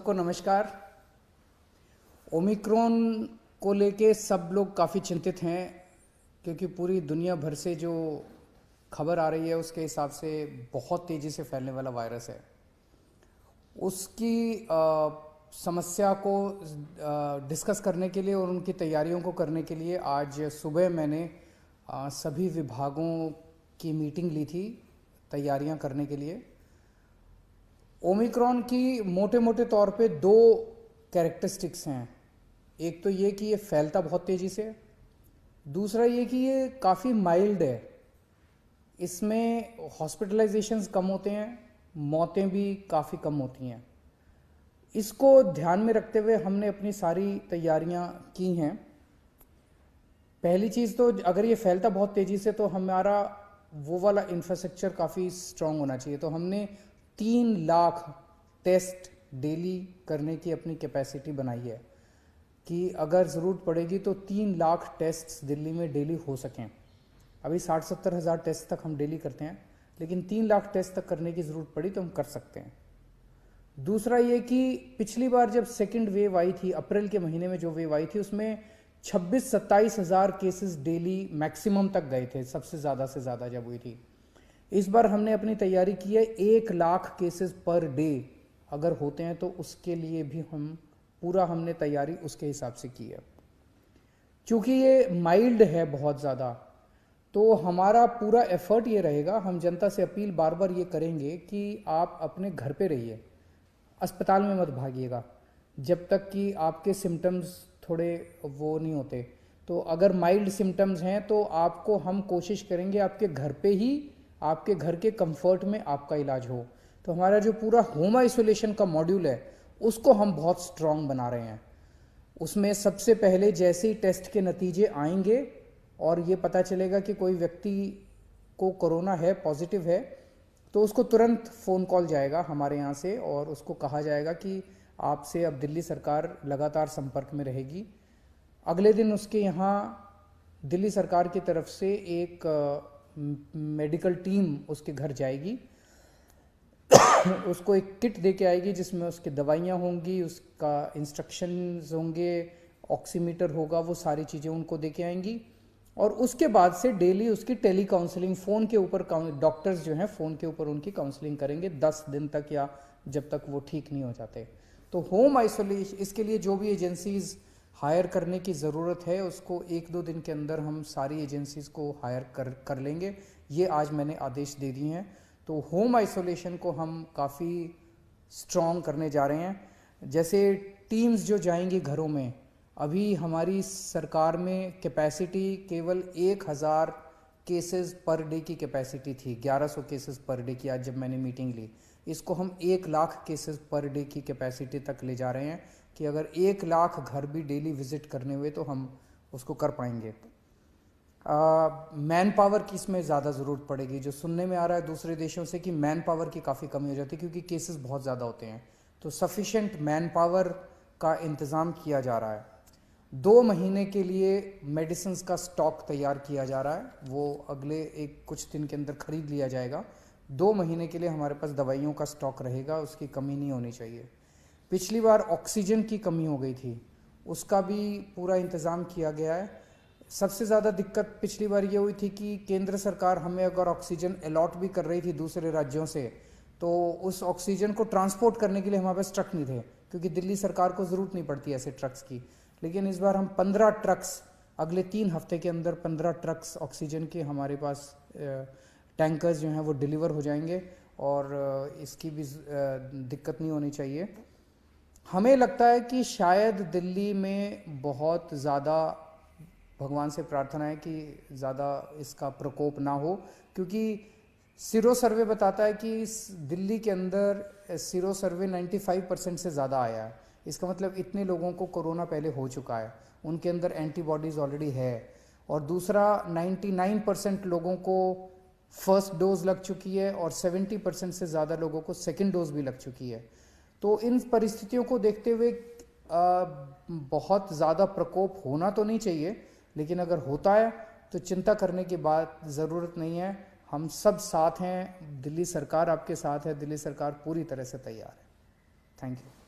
सबको नमस्कार। ओमिक्रॉन को लेके सब लोग काफ़ी चिंतित हैं क्योंकि पूरी दुनिया भर से जो खबर आ रही है उसके हिसाब से बहुत तेज़ी से फैलने वाला वायरस है। उसकी समस्या को डिस्कस करने के लिए और उनकी तैयारियों को करने के लिए आज सुबह मैंने सभी विभागों की मीटिंग ली थी तैयारियां करने के लिए। ओमिक्रॉन की मोटे मोटे तौर पे दो कैरेक्टरिस्टिक्स हैं। एक तो ये कि ये फैलता बहुत तेज़ी से, दूसरा ये कि ये काफ़ी माइल्ड है। इसमें हॉस्पिटलाइजेशंस कम होते हैं, मौतें भी काफ़ी कम होती हैं। इसको ध्यान में रखते हुए हमने अपनी सारी तैयारियां की हैं। पहली चीज़ तो अगर ये फैलता बहुत तेज़ी से तो हमारा वो वाला इंफ्रास्ट्रक्चर काफ़ी स्ट्रांग होना चाहिए। तो हमने 3 लाख टेस्ट डेली करने की अपनी कैपेसिटी बनाई है कि अगर ज़रूरत पड़ेगी तो 3 लाख टेस्ट्स दिल्ली में डेली हो सकें। अभी 60-70 हज़ार टेस्ट तक हम डेली करते हैं, लेकिन 3 लाख टेस्ट तक करने की ज़रूरत पड़ी तो हम कर सकते हैं। दूसरा ये कि पिछली बार जब सेकेंड वेव आई थी, अप्रैल के महीने में जो वेव आई थी, उसमें 26-27 हज़ार केसेस डेली मैक्सिमम तक गए थे, सबसे ज़्यादा से ज़्यादा जब हुई थी। इस बार हमने अपनी तैयारी की है 1 लाख केसेस पर डे अगर होते हैं तो उसके लिए भी हमने तैयारी उसके हिसाब से की है। क्योंकि ये माइल्ड है बहुत ज़्यादा, तो हमारा पूरा एफर्ट ये रहेगा, हम जनता से अपील बार बार ये करेंगे कि आप अपने घर पे रहिए, अस्पताल में मत भागिएगा जब तक कि आपके सिम्टम्स थोड़े वो नहीं होते। तो अगर माइल्ड सिम्टम्स हैं तो आपको हम कोशिश करेंगे आपके घर पे ही, आपके घर के कंफर्ट में आपका इलाज हो। तो हमारा जो पूरा होम आइसोलेशन का मॉड्यूल है उसको हम बहुत स्ट्रांग बना रहे हैं। उसमें सबसे पहले जैसे ही टेस्ट के नतीजे आएंगे और ये पता चलेगा कि कोई व्यक्ति को कोरोना है, पॉजिटिव है, तो उसको तुरंत फ़ोन कॉल जाएगा हमारे यहाँ से और उसको कहा जाएगा कि आपसे अब दिल्ली सरकार लगातार संपर्क में रहेगी। अगले दिन उसके यहाँ दिल्ली सरकार की तरफ से एक मेडिकल टीम उसके घर जाएगी, उसको एक किट दे के आएगी जिसमें उसकी दवाइयाँ होंगी, उसका इंस्ट्रक्शंस होंगे, ऑक्सीमीटर होगा, वो सारी चीज़ें उनको दे के आएंगी। और उसके बाद से डेली उसकी टेली काउंसलिंग, फ़ोन के ऊपर डॉक्टर्स जो हैं फ़ोन के ऊपर उनकी काउंसलिंग करेंगे 10 दिन तक या जब तक वो ठीक नहीं हो जाते। तो होम आइसोलेशन, इसके लिए जो भी एजेंसीज़ हायर करने की ज़रूरत है उसको 1-2 दिन के अंदर हम सारी एजेंसीज़ को हायर कर लेंगे। ये आज मैंने आदेश दे दिए हैं। तो होम आइसोलेशन को हम काफ़ी स्ट्रॉन्ग करने जा रहे हैं। जैसे टीम्स जो जाएंगी घरों में, अभी हमारी सरकार में कैपेसिटी केवल 1000 केसेस पर डे की कैपेसिटी थी, 1100 केसेस पर डे की। आज जब मैंने मीटिंग ली, इसको हम 1 लाख केसेस पर डे की कैपेसिटी तक ले जा रहे हैं कि अगर 1 लाख घर भी डेली विजिट करने हुए तो हम उसको कर पाएंगे। मैन पावर की इसमें ज़्यादा ज़रूरत पड़ेगी। जो सुनने में आ रहा है दूसरे देशों से कि मैन पावर की काफ़ी कमी हो जाती है क्योंकि केसेस बहुत ज़्यादा होते हैं, तो सफिशेंट मैन पावर का इंतज़ाम किया जा रहा है। 2 महीने के लिए मेडिसिन का स्टॉक तैयार किया जा रहा है, वो अगले कुछ दिन के अंदर खरीद लिया जाएगा। 2 महीने के लिए हमारे पास दवाइयों का स्टॉक रहेगा, उसकी कमी नहीं होनी चाहिए। पिछली बार ऑक्सीजन की कमी हो गई थी, उसका भी पूरा इंतज़ाम किया गया है। सबसे ज़्यादा दिक्कत पिछली बार ये हुई थी कि केंद्र सरकार हमें अगर ऑक्सीजन अलॉट भी कर रही थी दूसरे राज्यों से, तो उस ऑक्सीजन को ट्रांसपोर्ट करने के लिए हमारे पास ट्रक नहीं थे क्योंकि दिल्ली सरकार को ज़रूरत नहीं पड़ती ऐसे ट्रक्स की। लेकिन इस बार हम 15 ट्रक्स, अगले 3 हफ्ते के अंदर 15 ट्रक्स ऑक्सीजन के हमारे पास टैंकर्स जो हैं वो डिलीवर हो जाएंगे और इसकी भी दिक्कत नहीं होनी चाहिए। हमें लगता है कि शायद दिल्ली में बहुत ज़्यादा, भगवान से प्रार्थना है कि ज़्यादा इसका प्रकोप ना हो, क्योंकि सीरो सर्वे बताता है कि दिल्ली के अंदर सीरो सर्वे 95% से ज़्यादा आया है। इसका मतलब इतने लोगों को कोरोना पहले हो चुका है, उनके अंदर एंटीबॉडीज़ ऑलरेडी है। और दूसरा 99% लोगों को फर्स्ट डोज लग चुकी है और 70% से ज़्यादा लोगों को सेकेंड डोज भी लग चुकी है। तो इन परिस्थितियों को देखते हुए बहुत ज़्यादा प्रकोप होना तो नहीं चाहिए, लेकिन अगर होता है तो चिंता करने की बात ज़रूरत नहीं है। हम सब साथ हैं, दिल्ली सरकार आपके साथ है, दिल्ली सरकार पूरी तरह से तैयार है। Thank you.